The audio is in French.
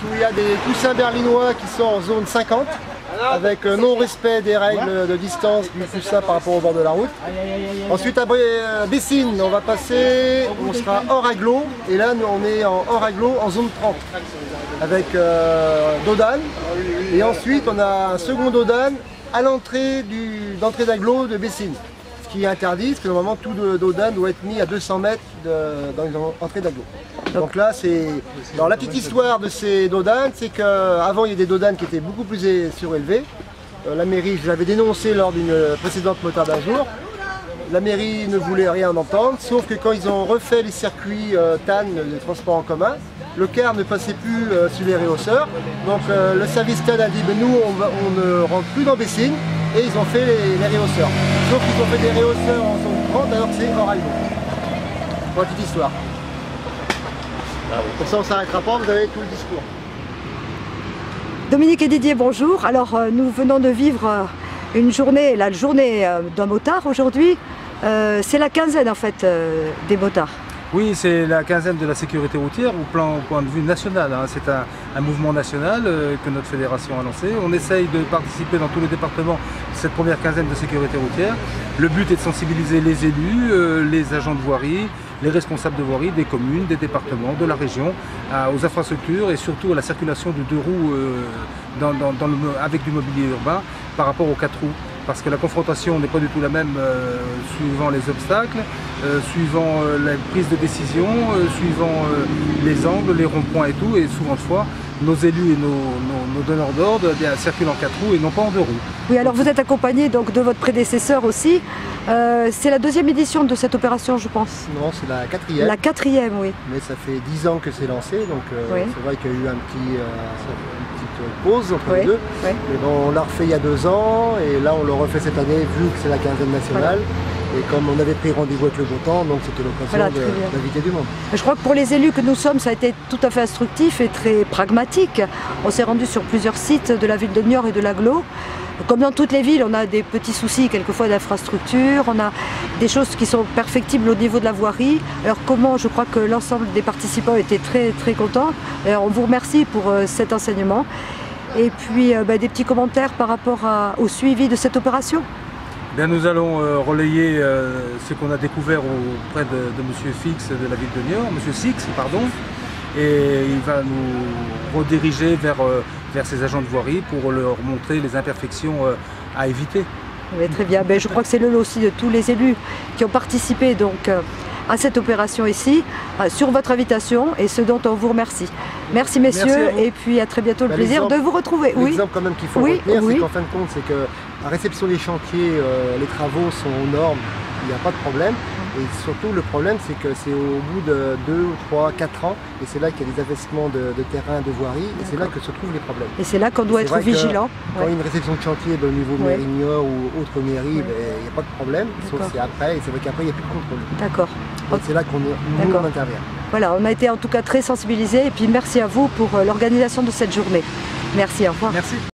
où il y a des poussins berlinois qui sont en zone 50, avec non-respect des règles de distance du poussin par rapport au bord de la route. Ensuite à Bessines, on va passer, on sera hors agglo, et là nous, on est en hors agglo en zone 30, avec Dodane. Et ensuite on a un second Dodane à l'entrée d'entrée d'agglo de Bessines. Ce qui est interdit, parce que normalement tout Dodane doit être mis à 200 mètres dans l'entrée d'agglo. Donc là, c'est. Alors la petite histoire de ces dodanes, c'est qu'avant il y a des dodanes qui étaient beaucoup plus surélevés. La mairie, je l'avais dénoncé lors d'une précédente motard d'un jour. La mairie ne voulait rien entendre, sauf que quand ils ont refait les circuits TAN, les transports en commun, le car ne passait plus sur les réhausseurs. Donc le service TAN a dit ben, nous on ne rentre plus dans Bessines, et ils ont fait les réhausseurs. Sauf qu'ils ont fait des réhausseurs en zone 30 alors que c'est hors agglo. Pour la petite histoire. Comme ça on ne s'arrêtera pas, vous avez tout le discours. Dominique et Didier, bonjour. Alors nous venons de vivre une journée, la journée d'un motard aujourd'hui. C'est la quinzaine en fait des motards. Oui, c'est la quinzaine de la sécurité routière au point de vue national. Hein. C'est un mouvement national que notre fédération a lancé. On essaye de participer dans tous les départements de cette première quinzaine de sécurité routière. Le but est de sensibiliser les élus, les agents de voirie, les responsables de voirie des communes, des départements, de la région, aux infrastructures et surtout à la circulation de deux roues avec du mobilier urbain par rapport aux quatre roues. Parce que la confrontation n'est pas du tout la même suivant les obstacles, suivant la prise de décision, suivant les angles, les ronds-points et tout. Et souvent de fois, nos élus et nos donneurs d'ordre circulent en quatre roues et non pas en deux roues. Oui, alors vous êtes accompagné donc de votre prédécesseur aussi. C'est la deuxième édition de cette opération, je pense. Non, c'est la quatrième. La quatrième, oui. Mais ça fait 10 ans que c'est lancé, donc oui. C'est vrai qu'il y a eu une petite pause entre les deux. Oui. Mais bon, on l'a refait il y a 2 ans, et là on le refait cette année vu que c'est la quinzaine nationale. Voilà. Et comme on avait pris rendez-vous avec le beau temps, donc c'était l'occasion d'inviter du monde. Je crois que pour les élus que nous sommes, ça a été tout à fait instructif et très pragmatique. On s'est rendu sur plusieurs sites de la ville de Niort et de l'Agglo. Comme dans toutes les villes, on a des petits soucis quelquefois d'infrastructure, on a des choses qui sont perfectibles au niveau de la voirie. Alors je crois que l'ensemble des participants étaient très très contents. Alors, on vous remercie pour cet enseignement. Et puis des petits commentaires par rapport au suivi de cette opération. Bien, nous allons relayer ce qu'on a découvert auprès de M. Fix de la ville de Niort, M. Six, pardon, et il va nous rediriger vers ces agents de voirie pour leur montrer les imperfections à éviter. Oui, très bien, je crois que c'est le lot aussi de tous les élus qui ont participé donc, à cette opération ici, sur votre invitation et ce dont on vous remercie. Merci messieurs, et puis à très bientôt, le plaisir de vous retrouver. L'exemple quand même qu'il faut retenir, c'est qu'en fin de compte, c'est que la réception des chantiers, les travaux sont aux normes, il n'y a pas de problème. Et surtout le problème, c'est que c'est au bout de 2 ou 3, 4 ans, et c'est là qu'il y a des investissements de terrain, de voirie, et c'est là que se trouvent les problèmes. Et c'est là qu'on doit être vigilant. Quand il y a une réception de chantier au niveau mairie Niort ou autre mairie, il n'y a pas de problème, sauf c'est après, et c'est vrai qu'après il n'y a plus de contrôle. D'accord. C'est là qu'on intervient. Voilà, on a été en tout cas très sensibilisés, et puis merci à vous pour l'organisation de cette journée. Merci, au revoir. Merci.